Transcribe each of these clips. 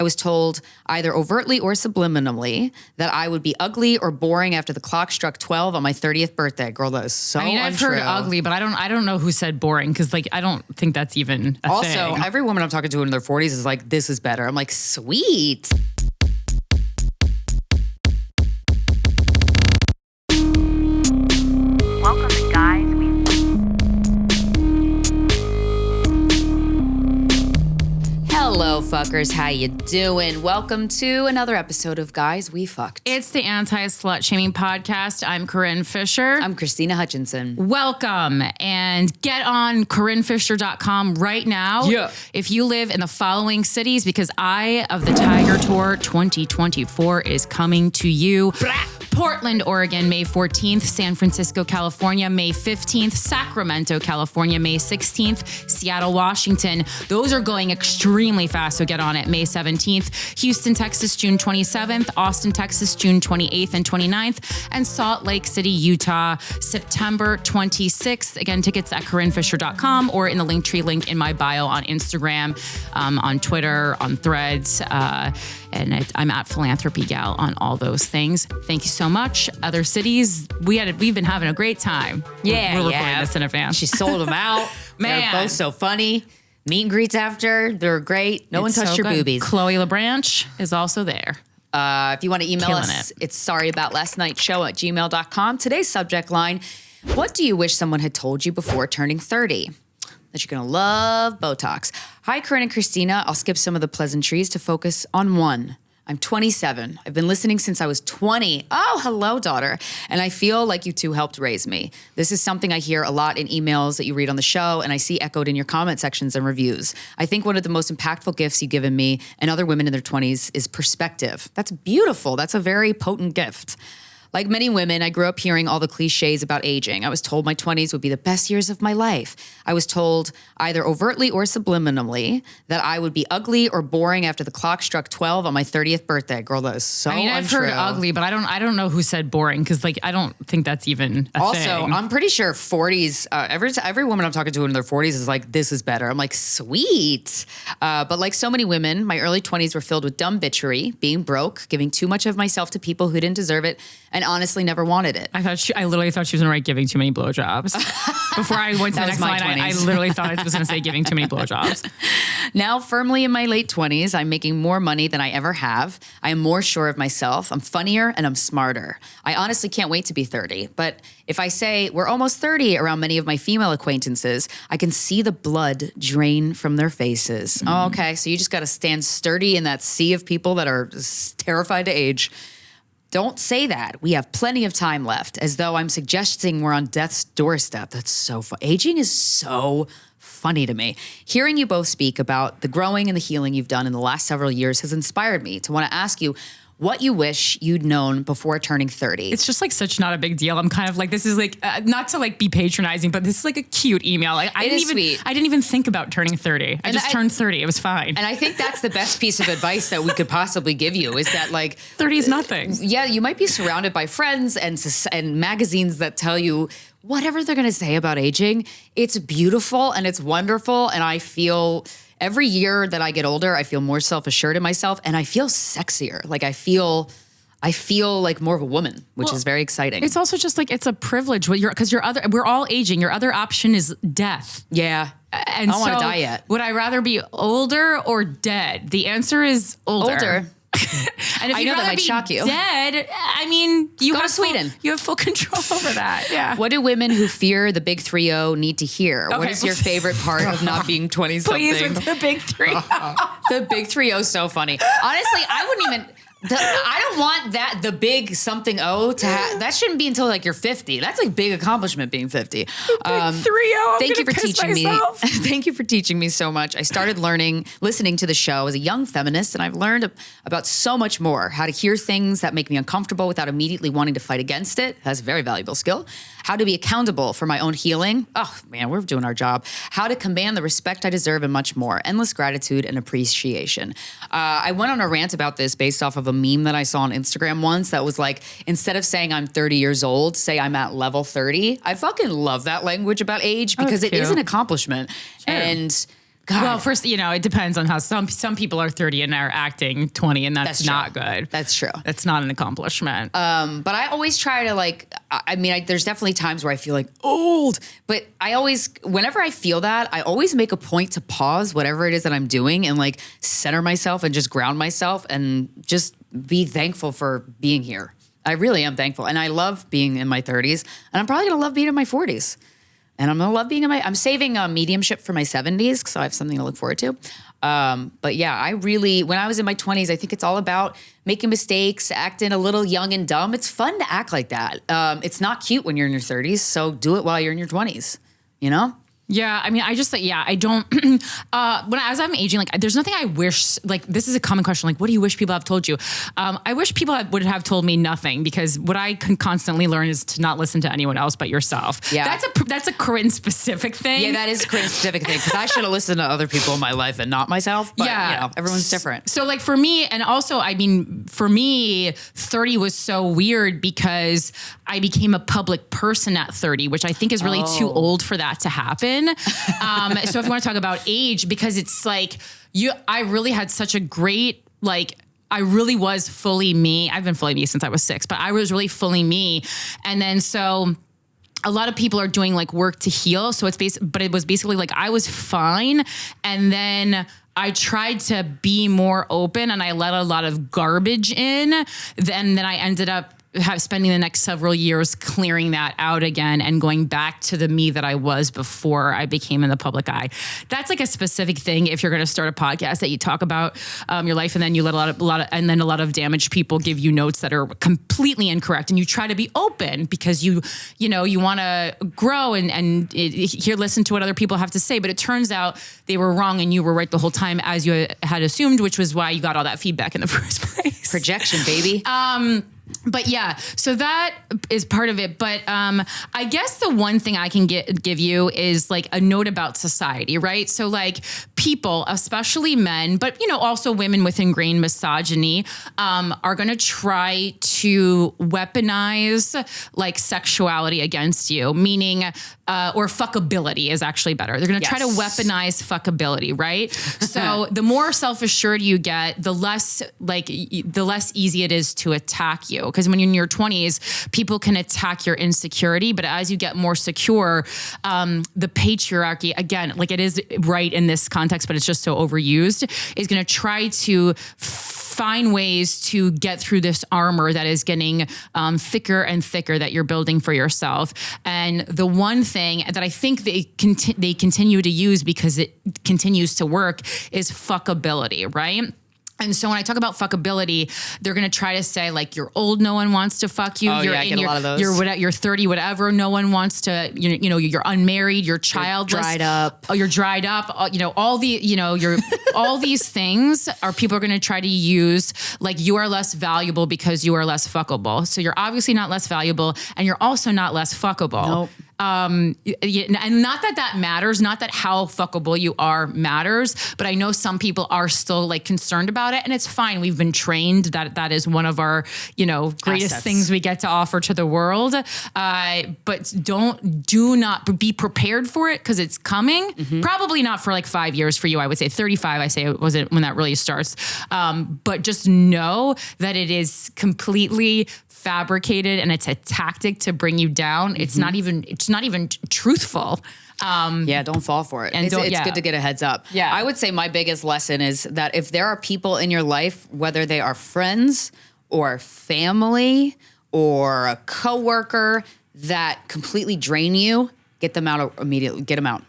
I was told either overtly or subliminally that I would be ugly or boring after the clock struck 12 on my 30th birthday. Girl, that is so untrue. I've heard ugly, but I don't know who said boring because I don't think that's even a thing. Also, every woman I'm talking to in their 40s is like, this is better. I'm like, sweet. Welcome to Guys We Hello, fuckers. How you doing? Welcome to another episode of Guys We Fucked. It's the Anti-Slut Shaming Podcast. I'm Corinne Fisher. I'm Krystyna Hutchinson. Welcome, and get on CorinneFisher.com right now. Yeah. If you live in the following cities, because Eye of the Tiger Tour 2024 is coming to you. Portland, Oregon, May 14th. San Francisco, California, May 15th. Sacramento, California, May 16th. Seattle, Washington. Those are going extremely fast, so get on it. May 17th. Houston, Texas, June 27th. Austin, Texas, June 28th and 29th. And Salt Lake City, Utah, September 26th. Again, tickets at CorinneFisher.com or in the Linktree link in my bio on Instagram, on Twitter, on Threads, and I'm at Philanthropy Gal on all those things. Thank you so much. Other cities, we've been having a great time. Yeah, we're recording this in advance. She sold them out. Man. They're both so funny. Meet and greets after, they're great. No one touched your boobies. Chloe LeBranch is also there. If you want to email Killing us, it's sorryaboutlastnightshow@gmail.com. Today's subject line, what do you wish someone had told you before turning 30? That you're going to love Botox. Hi, Corinne and Krystyna. I'll skip some of the pleasantries to focus on one. I'm 27. I've been listening since I was 20. Oh, hello, daughter. And I feel like you two helped raise me. This is something I hear a lot in emails that you read on the show, and I see echoed in your comment sections and reviews. I think one of the most impactful gifts you've given me and other women in their 20s is perspective. That's beautiful. That's a very potent gift. Like many women, I grew up hearing all the cliches about aging. I was told my 20s would be the best years of my life. I was told either overtly or subliminally that I would be ugly or boring after the clock struck 12 on my 30th birthday. Girl, that is so untrue. I've heard ugly, but I don't know who said boring because I don't think that's even a thing. Also, I'm pretty sure 40s, every woman I'm talking to in their 40s is like, this is better. I'm like, sweet. But like so many women, my early 20s were filled with dumb bitchery, being broke, giving too much of myself to people who didn't deserve it, and honestly never wanted it. I literally thought she was gonna write giving too many blowjobs. Before I went to the next line, I literally thought I was gonna say giving too many blowjobs. Now, firmly in my late 20s, I'm making more money than I ever have. I am more sure of myself. I'm funnier and I'm smarter. I honestly can't wait to be 30. But if I say we're almost 30 around many of my female acquaintances, I can see the blood drain from their faces. Oh, okay, so you just gotta stand sturdy in that sea of people that are terrified to age. Don't say that. We have plenty of time left, as though I'm suggesting we're on death's doorstep. That's so fun. Aging is so funny to me. Hearing you both speak about the growing and the healing you've done in the last several years has inspired me to want to ask you what you wish you'd known before turning 30. It's just such not a big deal. I'm kind of this is not to be patronizing, but this is a cute email. I didn't even think about turning 30. I just turned 30. It was fine. And I think that's the best piece of advice that we could possibly give you is that 30 is nothing. Yeah, you might be surrounded by friends and magazines that tell you whatever they're going to say about aging. It's beautiful and it's wonderful. And I feel every year that I get older, I feel more self-assured in myself and I feel sexier. I feel like more of a woman, which is very exciting. It's also just it's a privilege because we're all aging. Your other option is death. Yeah. And I don't want to die yet. Would I rather be older or dead? The answer is older. And if I you'd know that rather might be shock you. dead, I mean, you Go have to Sweden. You have full control over that. Yeah. What do women who fear the big 3-0 need to hear? Okay. What is your favorite part of not being 20-something? Please, with the big 3. The big 3-0 is so funny. Honestly, I wouldn't even... I don't want the big something O to have. That shouldn't be until you're 50. That's a big accomplishment being 50. Big 3-0. Thank you for teaching me. Thank you for teaching me so much. I started listening to the show as a young feminist, and I've learned about so much more. How to hear things that make me uncomfortable without immediately wanting to fight against it. That's a very valuable skill. How to be accountable for my own healing. Oh man, we're doing our job. How to command the respect I deserve and much more. Endless gratitude and appreciation. I went on a rant about this based off of a meme that I saw on Instagram once that was instead of saying I'm 30 years old, say I'm at level 30. I fucking love that language about age because it is an accomplishment. Sure. And God. Well, first, it depends on how some people are 30 and are acting 20, and that's not good. That's true. That's not an accomplishment. But I always try to there's definitely times where I feel like old, but whenever I feel that, I always make a point to pause whatever it is that I'm doing and like center myself and just ground myself and just be thankful for being here. I really am thankful. And I love being in my 30s, and I'm probably going to love being in my 40s. And I'm going to love being I'm saving mediumship for my 70s, so I have something to look forward to. But yeah, when I was in my 20s, I think it's all about making mistakes, acting a little young and dumb. It's fun to act like that. It's not cute when you're in your 30s, so do it while you're in your 20s, Yeah, I mean, I just I don't. As I'm aging, there's nothing I wish. This is a common question. What do you wish people have told you? I wish people would have told me nothing, because what I can constantly learn is to not listen to anyone else but yourself. Yeah, that's a Corinne specific thing. Yeah, that is a Corinne specific thing, because I should have listened to other people in my life and not myself. But everyone's different. So for me, and also for me, 30 was so weird because I became a public person at 30, which I think is really too old for that to happen. So if you want to talk about age, because it's I really had such a great, I really was fully me. I've been fully me since I was 6, but I was really fully me. And then so a lot of people are doing work to heal. So but it was basically I was fine. And then I tried to be more open, and I let a lot of garbage in. Then I ended up spending the next several years clearing that out again and going back to the me that I was before I became in the public eye. That's a specific thing. If you're going to start a podcast that you talk about your life, and then you let a lot of damaged people give you notes that are completely incorrect, and you try to be open because you want to grow and listen to what other people have to say. But it turns out they were wrong and you were right the whole time, as you had assumed, which was why you got all that feedback in the first place. Projection, baby. But yeah, so that is part of it. But I guess the one thing I can give you is a note about society, right? So people, especially men, but also women with ingrained misogyny, are going to try to weaponize sexuality against you, meaning or fuckability is actually better. They're going to try to weaponize fuckability, right? So the more self-assured you get, the less easy it is to attack you. Because when you're in your 20s, people can attack your insecurity. But as you get more secure, the patriarchy, again, it is right in this context, but it's just so overused, is going to try to find ways to get through this armor that is getting thicker and thicker that you're building for yourself. And the one thing that I think they continue to use, because it continues to work, is fuckability, right? And so when I talk about fuckability, they're going to try to say you're old, no one wants to fuck you. Oh, you're I get a lot of those. You're 30, whatever, no one wants to. You're unmarried, you're childless, you're dried up. Oh, you're dried up. All these things are people are going to try to use you are less valuable because you are less fuckable. So you're obviously not less valuable, and you're also not less fuckable. Nope. And not that matters, not that how fuckable you are matters, but I know some people are still concerned about it, and it's fine. We've been trained that is one of our, greatest assets. Things we get to offer to the world. But do not be prepared for it, because it's coming. Mm-hmm. Probably not for 5 years for you. I would say 35, I say was it when that really starts. But just know that it is completely fabricated, and it's a tactic to bring you down. Mm-hmm. It's not even truthful. Don't fall for it. And it's good to get a heads up. Yeah. I would say my biggest lesson is that if there are people in your life, whether they are friends or family or a coworker, that completely drain you, get them out immediately. Get them out.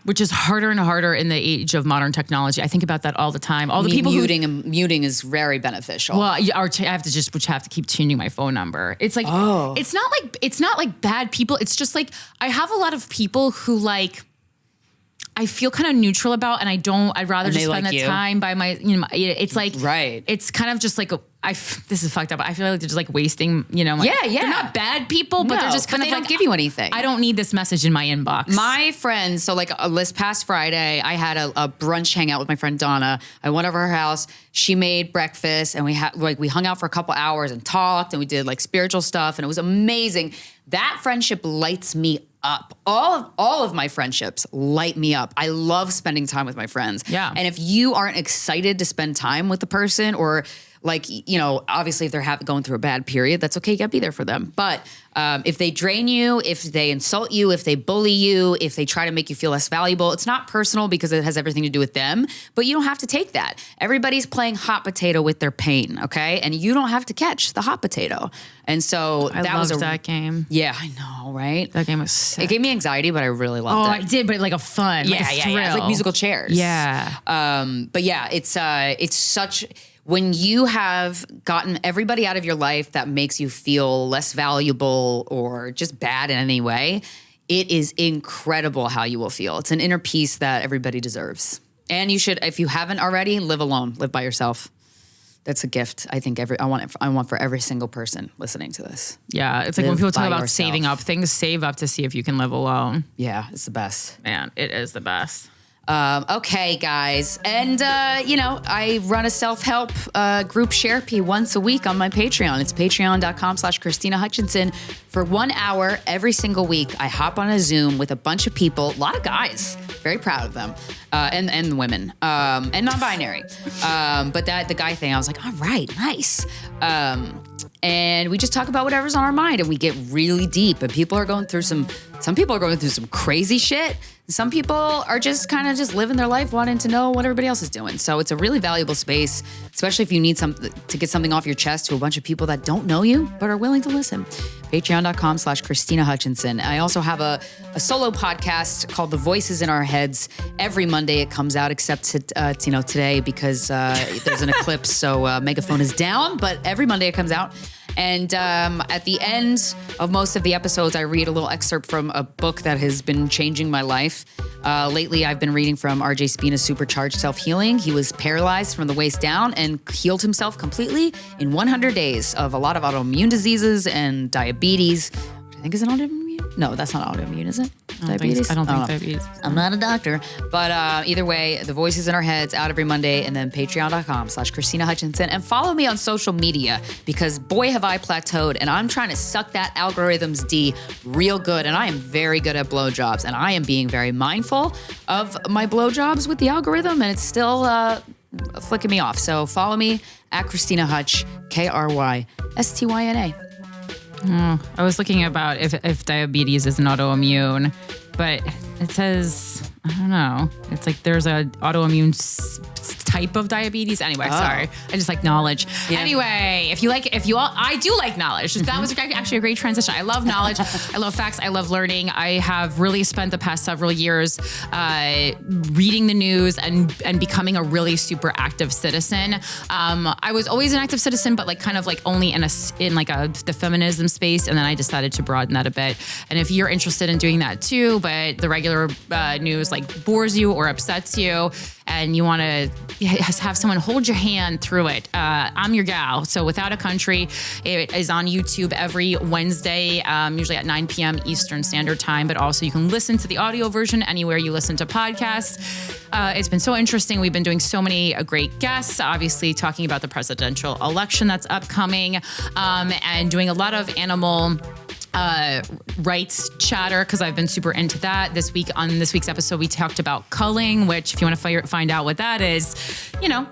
Which is harder and harder in the age of modern technology. I think about that all the time. All the people muting is very beneficial. Well, I have to keep changing my phone number. It's it's not like bad people. It's just I have a lot of people who I feel kind of neutral about, and I'd rather just spend the time by my, it's right. It's kind of just this is fucked up. I feel like they're just wasting, they're not bad people, but they're just they don't give you anything. I don't need this message in my inbox. My friends, so this past Friday, I had a brunch hangout with my friend Donna. I went over her house. She made breakfast, and we hung out for a couple hours and talked, and we did spiritual stuff, and it was amazing. That friendship lights me up. All of my friendships light me up. I love spending time with my friends. Yeah. And if you aren't excited to spend time with the person, or like, you know, obviously if they're going through a bad period, that's okay. You gotta be there for them. But if they drain you, if they insult you, if they bully you, if they try to make you feel less valuable, it's not personal because it has everything to do with them, but you don't have to take that. Everybody's playing hot potato with their pain, okay? And you don't have to catch the hot potato. And so I loved that game. Yeah, I know, right? That game was sick. It gave me anxiety, but I really loved it. I did, but like a fun, Yeah, like a yeah, thrill. yeah. It's like musical chairs. Yeah. But yeah, it's such, when you have gotten everybody out of your life that makes you feel less valuable or just bad in any way, it is incredible how you will feel. It's an inner peace that everybody deserves. And you should, if you haven't already, live alone, live by yourself. That's a gift. I think I want for every single person listening to this. Yeah. It's like when Live people talk by about yourself. saving up things, save up to see if you can live alone. Yeah, it's the best. Man, it is the best. Okay, guys. And, you know, I run a self-help group therapy once a week on my Patreon. It's patreon.com/Krystyna Hutchinson. For 1 hour every single week, I hop on a Zoom with a bunch of people, a lot of guys, very proud of them, and women, and non-binary. But the guy thing, I was like, all right, nice. And we just talk about whatever's on our mind, and we get really deep. And people are going through some people are going through some crazy shit. Some people are just kind of just living their life, wanting to know what everybody else is doing. So it's a really valuable space, especially if you need to get something off your chest to a bunch of people that don't know you but are willing to listen. Patreon.com/Krystyna Hutchinson. I also have a solo podcast called The Voices in Our Heads. Every Monday it comes out, except today because there's an eclipse, so Megaphone is down. But every Monday it comes out. And at the end of most of the episodes, I read a little excerpt from a book that has been changing my life. Lately, I've been reading from R.J. Spina's Supercharged Self-Healing. He was paralyzed from the waist down and healed himself completely in 100 days of a lot of autoimmune diseases and diabetes. I think is an autoimmune. No, that's not autoimmune, is it? Diabetes? I don't think diabetes. I'm not a doctor. But either way, The Voices in Our Heads out every Monday, and then patreon.com/Krystyna Hutchinson. And follow me on social media because boy, have I plateaued, and I'm trying to suck that algorithm's D real good. And I am very good at blowjobs, and I am being very mindful of my blowjobs with the algorithm, and it's still flicking me off. So follow me at Krystyna Hutch, KRYSTYNA. I was looking about if diabetes is an autoimmune, but it says, I don't know. It's like there's a autoimmune type of diabetes. Anyway, sorry. I just like knowledge. Yeah. Anyway, I do like knowledge. That was actually a great transition. I love knowledge. I love facts. I love learning. I have really spent the past several years reading the news and becoming a really super active citizen. I was always an active citizen, but like kind of like only in the feminism space. And then I decided to broaden that a bit. And if you're interested in doing that too, but the regular news like bores you or upsets you, and you want to have someone hold your hand through it, I'm your gal. So Without a Country, it is on YouTube every Wednesday, usually at 9 p.m. Eastern Standard Time, but also you can listen to the audio version anywhere you listen to podcasts. It's been so interesting. We've been doing so many great guests, obviously talking about the presidential election that's upcoming, and doing a lot of animal rights chatter because I've been super into that. This week's episode, we talked about culling, which if you want to find out what that is,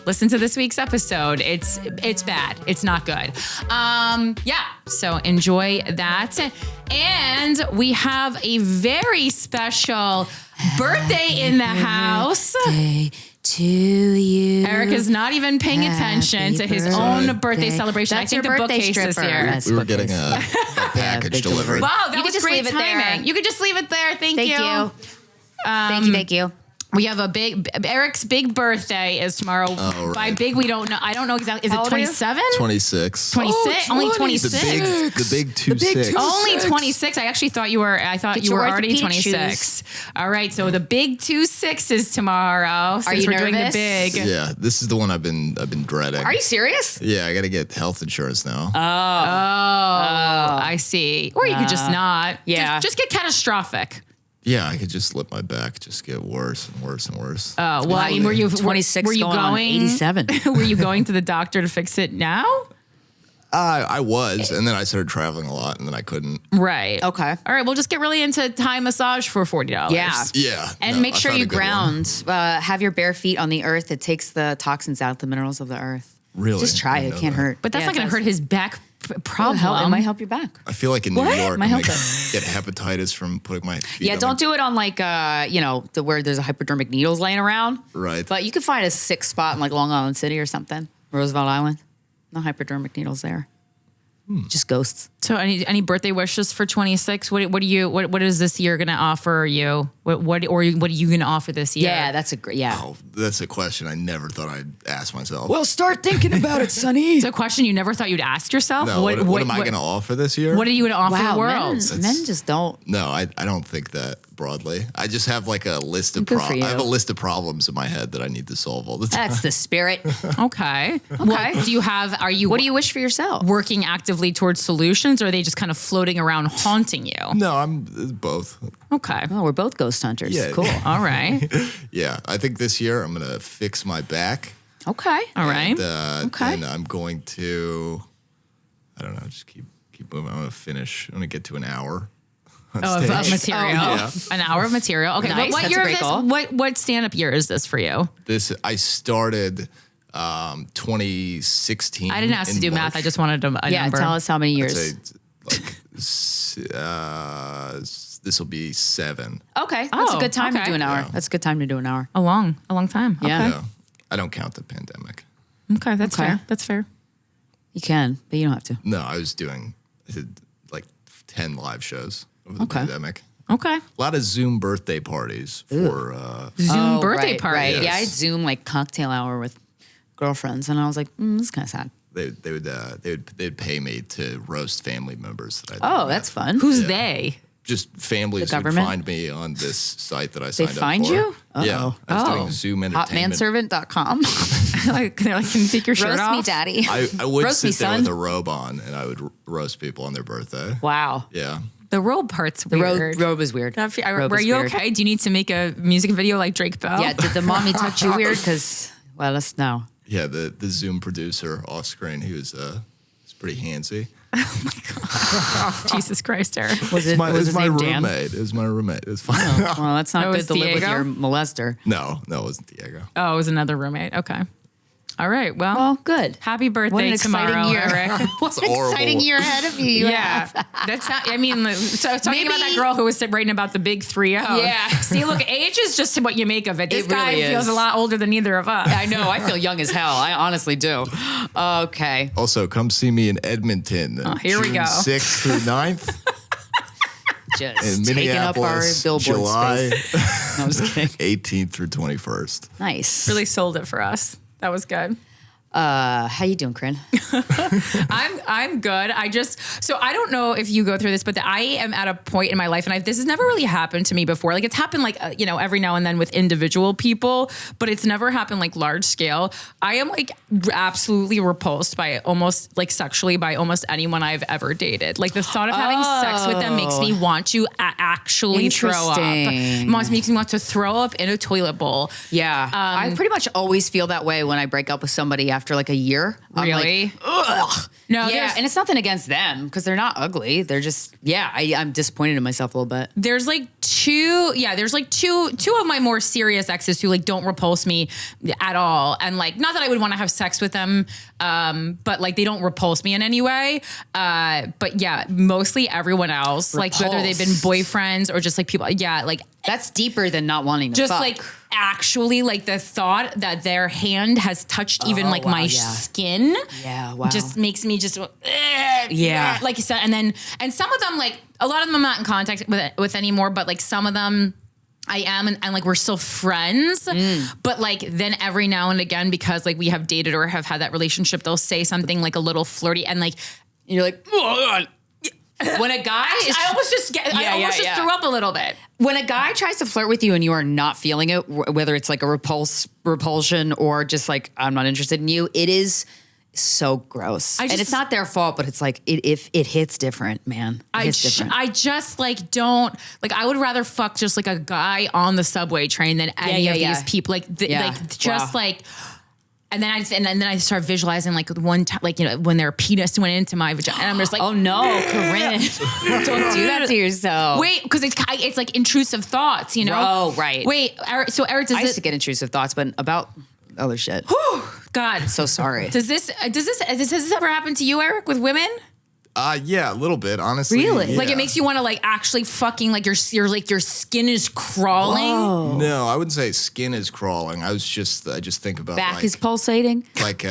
listen to this week's episode. It's bad. It's not good. So enjoy that. And we have a very special birthday in the house. Birthday to you. Eric is not even paying attention to his own birthday celebration. That's I think your the birthday bookcase is stripper. here. That's We were what getting it a is. package big delivered. delivery. Wow, that You was could just great leave it there. timing. You could just leave it there. Thank you. Thank you. We have Eric's big birthday is tomorrow. Oh, right. By big, we don't know. I don't know exactly. Is How it old are you? 27? 26. 26? Only 20. 26? The big 2-6. Only 26. I actually thought you were. Get you your were already orthopedic 26. All right. So the big 2-6s tomorrow. Since you we're doing the nervous? big. Yeah, this is the one I've been dreading. Are you serious? Yeah, I got to get health insurance now. I see. Or you could just not. Yeah. Just get catastrophic. Yeah, I could just let my back just get worse and worse and worse. Well, I mean, were you 26 Were you going on 87. Were you going to the doctor to fix it now? I was, and then I started traveling a lot, and then I couldn't. Right. Okay. All right. We'll just get really into Thai massage for $40. Yeah. Yeah. And no, make I sure found you a good one. ground. Have your bare feet on the earth. It takes the toxins out, the minerals of the earth. Really? Just try I it. didn't It know can't that. hurt. But that's Yeah, not going it to hurt does. his back problem. It might help your back. I feel like in What? New York, My I'm help gonna it. get hepatitis from putting my feet. Yeah, on don't do it on like where there's a hypodermic needles laying around. Right. But you could find a sick spot in like Long Island City or something, Roosevelt Island. No hypodermic needles there. Just ghosts. So any birthday wishes for 26? What is this year going to offer you? What are you going to offer this year? Yeah, that's a great. Yeah. Oh, that's a question I never thought I'd ask myself. Well, start thinking about it, Sonny. It's a question you never thought you'd ask yourself. no, what am I going to offer this year? What are you going to offer Wow, the world? men just don't. No, I don't think that broadly. I just have like a list of Good for you. I have a list of problems in my head that I need to solve all the time. That's the spirit. Okay. What, are you What do you wish for yourself? working actively towards solutions, or are they just kind of floating around haunting you? No, I'm both. Okay. Oh, we're both ghost hunters. Yeah. Cool. All right. Yeah, I think this year I'm gonna fix my back. Okay. All right. Okay. And I'm going to, I don't know, just keep moving. I'm gonna finish. I'm gonna get to an hour. on Of stage. material. Yeah. An hour of material. Okay. Nice. What That's a year of great this? goal. What stand-up year is this for you? I started 2016. I didn't ask to in do March. math. I just wanted a Yeah. number. Tell us how many I'd years. say this will be 7. Okay. That's a Oh, good time to okay. do an hour. Yeah. That's a good time to do an hour. a long time. Yeah. Okay. Yeah. I don't count the pandemic. Okay. That's Okay. fair. That's fair. You can, but you don't have to. No, I did like 10 live shows over the Okay. pandemic. Okay. A lot of Zoom birthday parties for Zoom birthday right, party. Right. Yes. Yeah, I had Zoom like cocktail hour with girlfriends, and I was like, this is kind of sad. they'd pay me to roast family members that I Oh, didn't that's have. fun. Who's they? Just families The would government? find me on this site that I They signed up for. find you? Yeah. Uh-oh. I was Oh. doing Zoom entertainment. Hotmanservant.com. They're like, can you take your shirt Roast off? me, daddy. I would Roast me, sit there son. with a robe on and I would roast people on their birthday. Wow. Yeah. The robe part's The weird. robe is weird. Robe Were is you weird. okay? Do you need to make a music video like Drake Bell? Yeah, did the mommy touch you weird? Because, well, let's know. Yeah, the Zoom producer off screen, he was pretty handsy. Jesus Christ, Eric. Was it, was his my name Dan? roommate. It was my roommate. It was fine. Well, that's not That good was to live with Diego? your molester. No, it wasn't Diego. Oh, it was another roommate. Okay. All right. Well, Well, good. happy birthday What an tomorrow, exciting year. Eric. What an horrible. exciting year ahead of you. Yeah, that's not. I mean, so I was talking about that Maybe- girl who was writing about the big 3-0. Yeah. See, look, age is just what you make of it. This It guy really feels is. a lot older than either of us. I know. I feel young as hell. I honestly do. Okay. Also, come see me in Edmonton. here we June go. 6th through 9th. Just In taking up our Minneapolis, billboard July space. No, I'm just kidding. 18th through 21st. Nice. Really sold it for us. That was good. How you doing, Corinne? I'm good. So I don't know if you go through this, but I am at a point in my life, and this has never really happened to me before. Like it's happened like, every now and then with individual people, but it's never happened like large scale. I am like absolutely repulsed by almost like sexually by almost anyone I've ever dated. Like the thought of having sex with them makes me want to actually throw up. Interesting. Makes me want to throw up in a toilet bowl. Yeah. I pretty much always feel that way when I break up with somebody after like a year. I'm Really? like, ugh. No, Yeah. there's- And it's nothing against them because they're not ugly. They're just, I'm disappointed in myself a little bit. There's like two of my more serious exes who like don't repulse me at all. And like, not that I would want to have sex with them, but like they don't repulse me in any way. But yeah, mostly everyone else, like whether they've been boyfriends or just like people. Yeah. Like That's deeper than not wanting to just fuck. like actually like the thought that their hand has touched even like wow, my yeah. skin. Yeah, wow. Just makes me just, Yeah. like you said. And some of them, like a lot of them I'm not in contact with anymore, but like some of them I am, and like we're still friends, but like then every now and again, because like we have dated or have had that relationship, they'll say something like a little flirty and like, you're like, oh, when a guy is, I almost just threw up a little bit. when a guy tries to flirt with you and you are not feeling it, whether it's like a repulsion or just like, I'm not interested in you, it is so gross. And it's not their fault, but it's like, if it hits different, man. It hits different. I just like don't like. I would rather fuck just like a guy on the subway train than any of these people. Like, Yeah. like just Wow. like. And then I start visualizing like one time, like, you know, when their penis went into my vagina, and I'm just like, Oh no, Corinne, don't do that to yourself. wait, because it's like intrusive thoughts, you know? Oh, right. Wait, so Eric, I used to get intrusive thoughts, but about other shit. God, So sorry. does this ever happen to you, Eric, with women? Yeah, a little bit, honestly. Really? Yeah. Like it makes you want to like actually fucking like your skin is crawling. No, I wouldn't say skin is crawling. I just think about Back like, is pulsating. like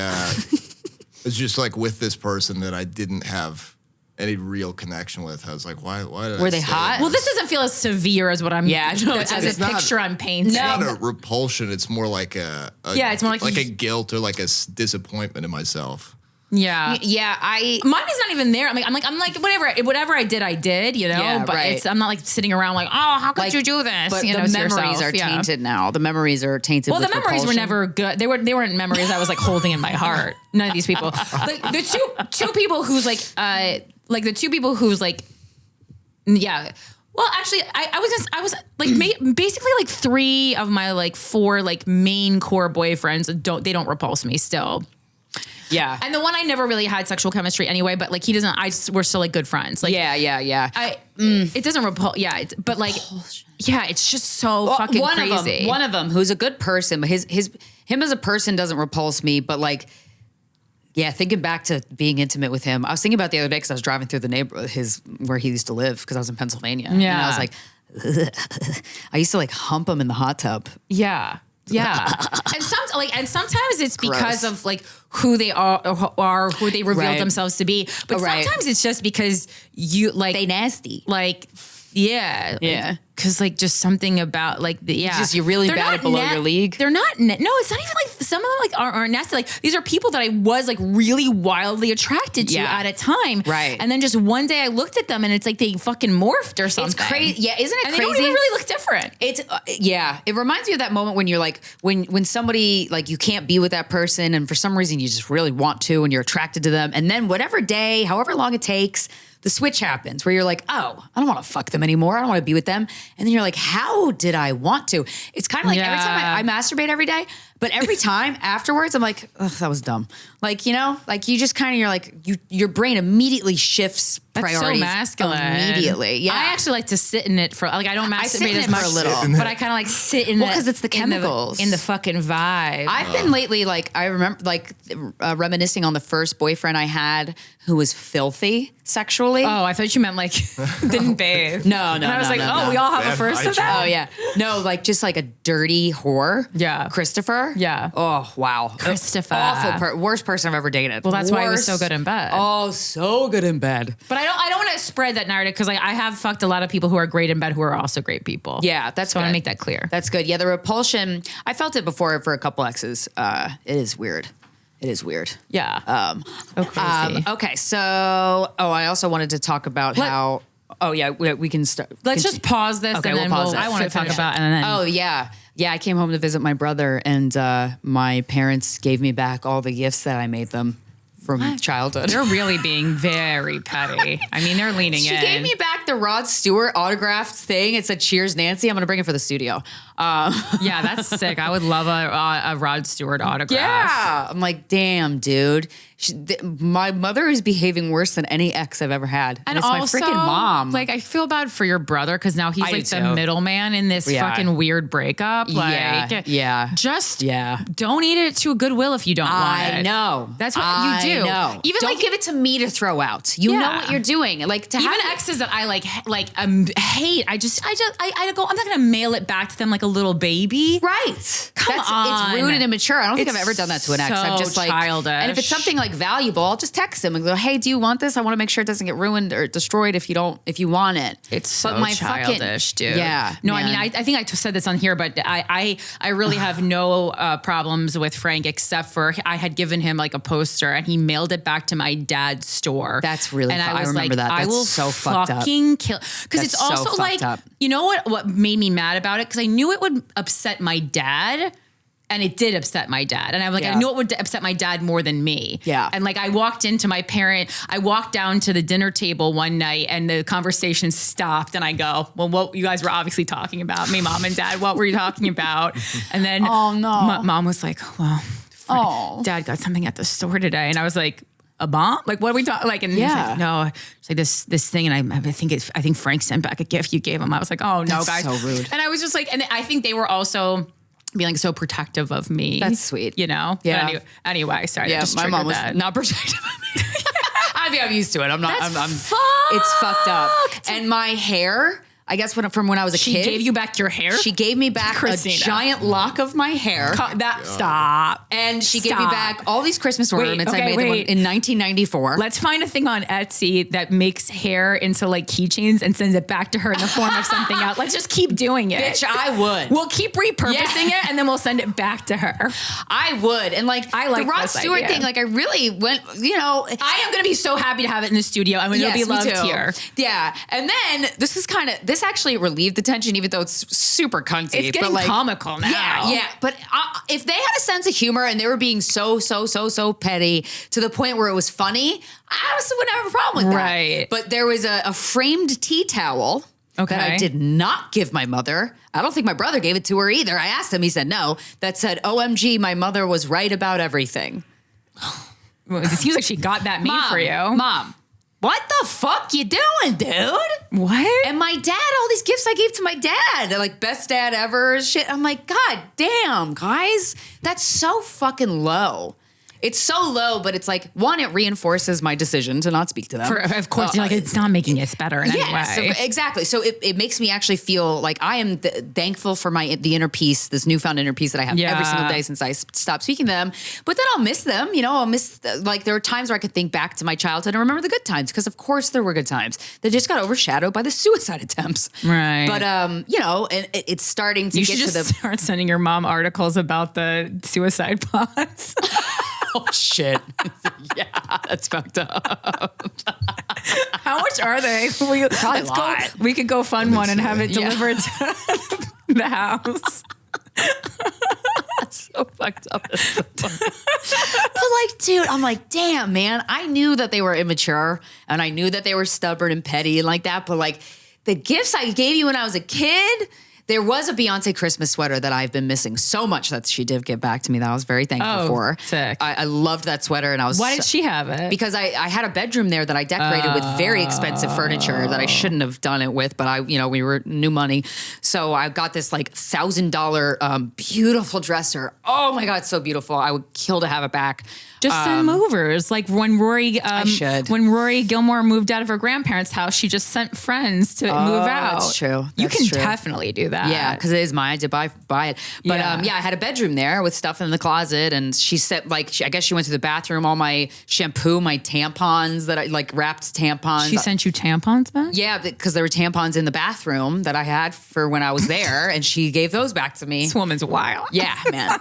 it's just like with this person that I didn't have any real connection with. I was like, why did Were I they stay hot? with Well, this? this doesn't feel as severe as what I'm. Yeah, no, as it's a not- picture I'm painting. It's not a repulsion. It's more like Yeah, it's more like a guilt or like a disappointment in myself. Yeah. Yeah, Mine is not even there. I'm like whatever I did, you know. Yeah, but right. I'm not like sitting around like, oh, how could like, you do this? But you know, the to memories yourself. are Yeah. tainted now. The memories are tainted. Well, with the memories were repulsion. never good. They weren't memories I was like holding in my heart. None of these people. Like the two people who's like the two people who's like, yeah. Well, actually, I was like basically like 3 of my like 4 like main core boyfriends don't repulse me still. Yeah. And the one I never really had sexual chemistry anyway, but like he doesn't. We're still like good friends. Like Yeah. it doesn't repulse. Yeah, but like yeah, it's just so fucking one crazy. One of them who's a good person, but him as a person doesn't repulse me. But like, yeah, thinking back to being intimate with him, I was thinking about the other day because I was driving through the neighborhood, where he used to live, because I was in Pennsylvania. Yeah. And I was like, I used to like hump him in the hot tub. Yeah. Yeah. and sometimes it's because Gross. of like who they are who they revealed Right. themselves to be. But Right. sometimes it's just because you like They nasty. like yeah. Yeah. Because like just something about like You're really They're bad not at below your league. They're not no, it's not even like some of them like aren't nasty. Like these are people that I was like really wildly attracted to Yeah. at a time. Right. And then just one day I looked at them and it's like they fucking morphed or something. It's crazy. Yeah, isn't it And crazy? they don't even really look different. It's yeah. It reminds me of that moment when you're like when somebody like you can't be with that person and for some reason you just really want to and you're attracted to them and then whatever day, however long it takes, the switch happens where you're like, oh, I don't want to fuck them anymore. I don't want to be with them. And then you're like, how did I want to? It's kind of like every time I masturbate every day, but every time afterwards, I'm like, ugh, that was dumb. Like, you know, like you just kind of, you're like, your brain immediately shifts That's priorities so masculine. immediately. Yeah. I actually like to sit in it for like I don't sit masturbate in as it much, for a little. but I kind of like sit in Well, it 'cause it's the chemicals. in the fucking vibe. I've been lately, like, I remember, like, reminiscing on the first boyfriend I had who was filthy sexually. oh, I thought you meant like didn't bathe. No, And I was no, like, no, oh, no. we all have a Bad first of hygiene. that. Oh, yeah. No, like, just like a dirty whore. Yeah. Christopher. Yeah. Oh, wow. Christopher. Awful. Worst person I've ever dated. Well, that's why he was so good in bed. Oh, so good in bed. But I don't want to spread that narrative because I have fucked a lot of people who are great in bed who are also great people. Yeah, that's so I want good. to make that clear. That's good. Yeah, the repulsion, I felt it before for a couple exes. It is weird. It is weird. Yeah. So crazy. Okay, so, I also wanted to talk about how, we can start. Let's just pause this Okay, and we'll then pause it. I want to talk Finish. about and then Oh, yeah. Yeah, I came home to visit my brother, and my parents gave me back all the gifts that I made them from childhood. they're really being very petty. I mean, they're leaning She in. gave me back the Rod Stewart autographed thing. It said "Cheers, Nancy." I'm going to bring it for the studio. Yeah, that's sick. I would love a Rod Stewart autograph. Yeah, I'm like, damn, dude. My mother is behaving worse than any ex I've ever had, and it's also, my freaking mom. Like, I feel bad for your brother because now he's I like do the too. middleman in this Yeah. fucking weird breakup. Like, yeah. just Yeah. donate it to Goodwill if you don't want it. I know. That's what I you do. know. Even Don't like give it to me to throw out. You know Yeah. what you're doing. Like to even have exes that I hate. I go. I'm not gonna mail it back to them like a little baby. Right. Come It's on. rude and immature. I don't think It's I've ever done that to an ex. so I'm just like, childish. and if it's something like valuable, I'll just text him and go, "Hey, do you want this? I want to make sure it doesn't get ruined or destroyed if you want it." It's so But my childish, dude. Yeah. No, man. I mean, I think I said this on here, but I really have no problems with Frank except for I had given him like a poster and he mailed it back to my dad's store. That's really and fu- I I was remember like, that. I That's will so fucked up. fucking kill. Because That's it's so also fucked like, up. you know what made me mad about it? Because I knew it would upset my dad. And it did upset my dad. And I'm like, Yeah. I knew it would upset my dad more than me. Yeah. And like I walked down to the dinner table one night and the conversation stopped and I go, well, what you guys were obviously talking about me, mom and dad, what were you talking about? And then Oh, no. Mom was like, well, Oh. Dad got something at the store today. And I was like, a bomb? Like, what are we talking? Like, and he's like, no, it's like this thing. And I think Frank sent back a gift you gave him. I was like, oh no, That's guys. so rude. And I was just like, and I think they were also being like so protective of me. That's sweet. You know? Yeah. But anyway, sorry. Yeah, just my mom was that. not protective of me. I mean, I'm used to it. I'm not. That's I'm fucked. It's fucked up. And my hair, I guess from when I was a She kid. gave you back your hair? She gave me back Krystyna. a giant lock of my hair. Stop. And she gave me Stop. back all these Christmas ornaments I made them in 1994. Let's find a thing on Etsy that makes hair into like keychains and sends it back to her in the form of something else. Let's just keep doing it. Bitch, I would. We'll keep repurposing it and then we'll send it back to her. I would. And like, I like the Rod this Stewart idea. thing, like I really went, I am going to be so happy to have it in the studio. I mean, it'll be loved here. Yeah. And then this actually relieved the tension, even though it's super cunty. It's getting comical now. Yeah. But if they had a sense of humor and they were being so petty to the point where it was funny, I honestly wouldn't have a problem with that. Right. But there was a framed tea towel that I did not give my mother. I don't think my brother gave it to her either. I asked him, he said no. That said, OMG, my mother was right about everything. Well, it seems like she got that made for you. Mom, what the fuck you doing, dude? What? And my dad, all these gifts I gave to my dad, they're like best dad ever shit. I'm like, God damn, guys, that's so fucking low. It's so low, but it's like, one, it reinforces my decision to not speak to them. Of course, you're like, it's not making it better in any way. So, exactly. So it makes me actually feel like I am thankful for the inner peace, this newfound inner peace that I have every single day since I stopped speaking to them. But then I'll miss them. I'll miss, like, there are times where I could think back to my childhood and remember the good times, because of course there were good times. They just got overshadowed by the suicide attempts. Right. But, and it's starting to get to the... start sending your mom articles about the suicide plots. Oh, shit. Yeah, that's fucked up. How much are they? Probably a lot. We could go fund one and have it delivered to the house. That's so fucked up. That's so but like, dude, I'm like, damn, man. I knew that they were immature and I knew that they were stubborn and petty and like that. But like the gifts I gave you when I was a kid... There was a Beyonce Christmas sweater that I've been missing so much that she did get back to me that I was very thankful for. Sick. I loved that sweater and I was... Why did she have it? Because I had a bedroom there that I decorated with very expensive furniture that I shouldn't have done it with, but we were new money. So I got this like $1,000 beautiful dresser. Oh my God, so beautiful. I would kill to have it back. Just send movers. Like when Rory Gilmore moved out of her grandparents' house, she just sent friends to move out. That's true. You That's can true. definitely do that. Yeah, because it is mine. I did buy it. But I had a bedroom there with stuff in the closet, and she said, I guess she went to the bathroom, all my shampoo, my tampons that I wrapped tampons. She sent you tampons back? Yeah, because there were tampons in the bathroom that I had for when I was there, and she gave those back to me. This woman's wild. Yeah, man.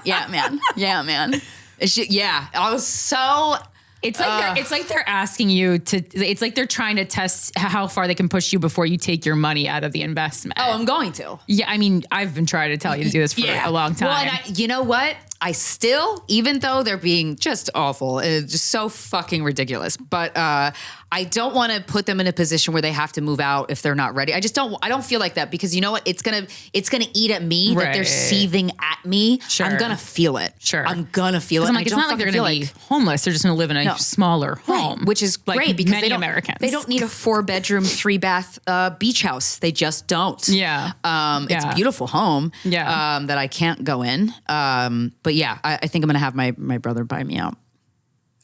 I was so... It's like they're asking you to. It's like they're trying to test how far they can push you before you take your money out of the investment. Oh, I'm going to. Yeah, I mean, I've been trying to tell you to do this for a long time. Well, and you know what? I still, even though they're being just awful, it's just so fucking ridiculous. But I don't want to put them in a position where they have to move out if they're not ready. I don't feel like that, because you know what? It's gonna eat at me that they're seething at me. Sure. I'm gonna feel it. Sure. I'm gonna feel it. I'm like, it's not like they're gonna be homeless. They're just gonna live in a smaller home, right, which is like great because many Americans. They don't need a 4-bedroom, 3-bath beach house. They just don't. Yeah. It's a beautiful home. Yeah. That I can't go in. But yeah, I think I'm gonna have my brother buy me out.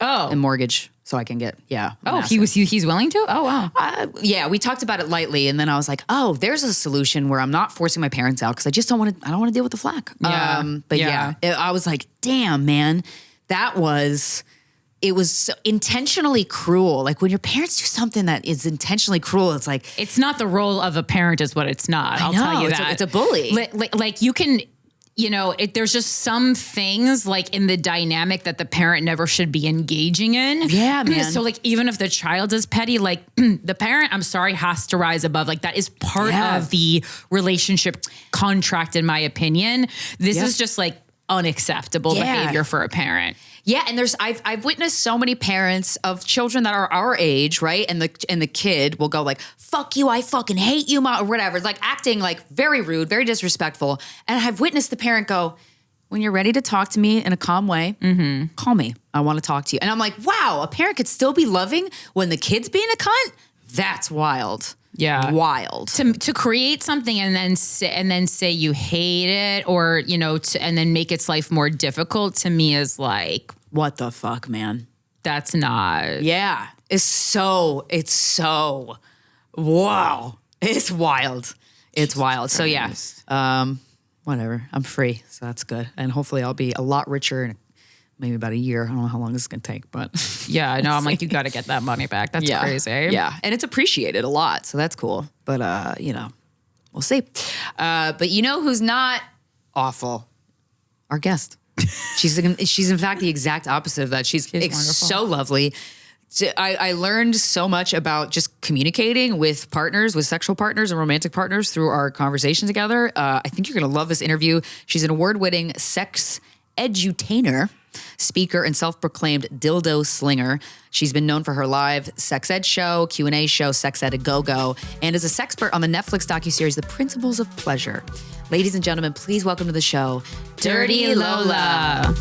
Oh. And mortgage so I can get, Oh, he's willing to? Oh, wow. Yeah, we talked about it lightly, and then I was like, oh, there's a solution where I'm not forcing my parents out because I just don't want to deal with the flack. Yeah. I was like, damn, man, it was so intentionally cruel. Like when your parents do something that is intentionally cruel, it's like... It's not the role of a parent is what it's not. I'll tell you that. It's a bully. Like you can... there's just some things like in the dynamic that the parent never should be engaging in. Yeah, man. So like even if the child is petty, like the parent, I'm sorry, has to rise above. Like that is part of the relationship contract, in my opinion. This is just like unacceptable behavior for a parent. Yeah, and I've witnessed so many parents of children that are our age, right? And the kid will go like, "Fuck you, I fucking hate you, mom," or whatever, like acting like very rude, very disrespectful. And I've witnessed the parent go, when you're ready to talk to me in a calm way, call me. I want to talk to you. And I'm like, wow, a parent could still be loving when the kid's being a cunt? That's wild. Yeah. Wild. To create something and then say you hate it, or, you know, and then make its life more difficult, to me is like, what the fuck, man? that's not. Yeah. It's so, wow. It's wild. It's wild. So yeah, whatever. I'm free. So that's good. And hopefully I'll be a lot richer in maybe about a year. I don't know how long this is going to take, but. Yeah, I know. I'm like, you got to get that money back. That's crazy. Yeah. And it's appreciated a lot. So that's cool. But, you know, we'll see. But you know who's not awful? Our guest. She's in fact the exact opposite of that. She's so lovely. I learned so much about just communicating with partners, with sexual partners and romantic partners through our conversation together. I think you're going to love this interview. She's an award-winning sex edutainer, speaker, and self-proclaimed dildo slinger. She's been known for her live sex ed show, Q&A show, Sex Ed a Go-Go, and is a sexpert on the Netflix docuseries The Principles of Pleasure. Ladies and gentlemen, please welcome to the show, Dirty Lola.